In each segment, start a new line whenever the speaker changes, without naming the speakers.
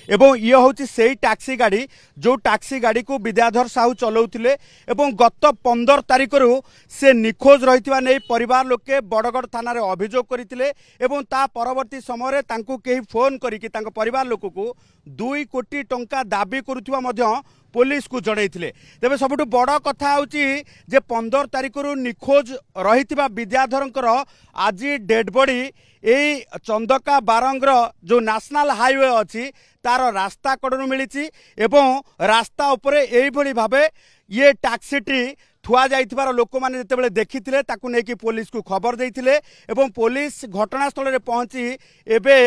एवं ये हूँ से टैक्सी गाड़ी जो टैक्सी गाड़ी को विद्याधर साहू चलाउथिले एवं गत 15 तारिख रु से निखोज रही नहीं परिवार लोके बड़गढ़ थाना रे अभियोग करथिले एवं ता परवर्ती समय तांको केही फोन करिकि तांको परिवार लोक को 2 कोटी टंका दाबी करुवा मध्य पुलिस को जनईथिले। तेबे सबुठु बड़ कथा होची जे 15 तारिख रु निखोज रही विद्याधर आज डेड बॉडी यही चंदका बारंगर जो नेशनल हाईवे अच्छी तार रास्ता कड़ू मिली एवं रास्ता उपरे यही भावे ये टैक्सीटी थुआ जाइथिबार लोक मैंने जितेबाला देखी नहीं पुलिस को खबर देते एवं पुलिस घटनास्थल में पहुंची एबे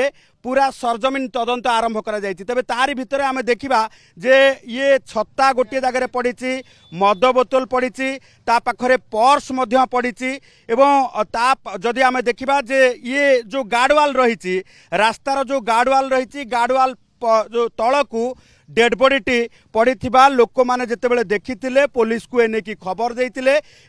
पूरा सरजमीन तदंत आरंभ करा जायछि। तबे तारी भितर आमे देखिबा जे ये छत्ता गोटे जगह पड़ी मद बोतल पड़ी ता पाखरे पर्स मध्य पड़ी एवं ता जदि आमे देखिबा जे ये जो गार्डवाल रही रास्तार जो गार्डवाल रही गार्डवाल जो तल को डेड बॉडी पड़ी लोक मैंने जितेबाला देखी पुलिस को एने की खबर देते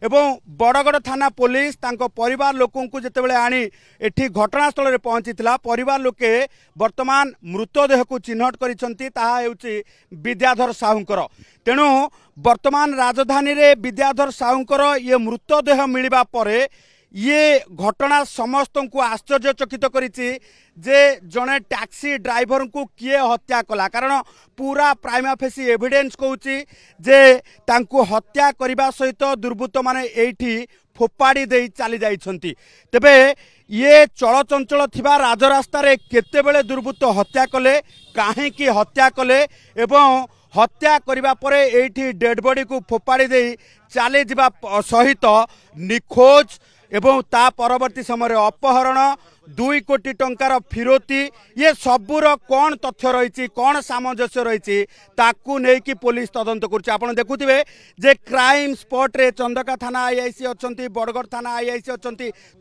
एवं बड़गढ़ थाना पुलिस तांको परिवार लोकों को जितेबाला आनी एठी घटनास्थल में पहुंची परिवार लोके वर्तमान मृतदेह को चिन्हट करिसंती ताहा हेउची विद्याधर साहूंकर। तेणु वर्तमान राजधानी रे विद्याधर साहूंकर ये मृतदेह मिलवा परे ये घटना समस्त को आश्चर्यचकित करिछि जे जने टैक्सी ड्राइवर को किए हत्या कला कारण पूरा प्राइमा फेसी एविडेंस कहूची जे तांको हत्या करने सहित दुर्बृत्त माने एठी फोपाड़ी दे चली जाइछंती। तेबे ये चलचंचल थिबा राजरास्ता रे केतेबेले दुर्बृत्त हत्या कले काहेकि हत्या कले एवं हत्या करने परे एठी डेड बॉडी को फोपाड़ी दे चली जिबा सहित निखोज एवं ता परवर्ती समय अपहरण 2 कोटी टंकार फिरौती ये सबूर कौन तथ्य रही कौन सामंजस्य रही ताकू नहीं कि पुलिस तदंत कर आप देखुए जे क्राइम स्पॉट रे चंदका थाना आईआईसी अच्छा बड़गढ़ थाना आईआईसी अच्छा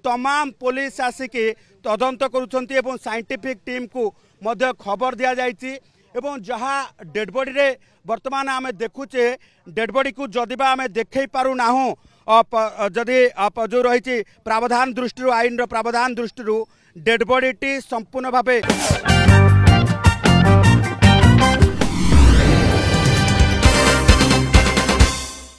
तमाम पुलिस आसिकी तदंत करुँच साइंटिफिक टीम को मध्य खबर दि जाइए एवं जहाँ डेड बॉडी रे वर्तमान आम देखुचे डेड बॉडी को जदिबा आम देखे पारू नाहू जदि जो रही प्रावधान दृष्टि आईन प्रावधान दृष्टि डेड बॉडी टी संपूर्ण भावे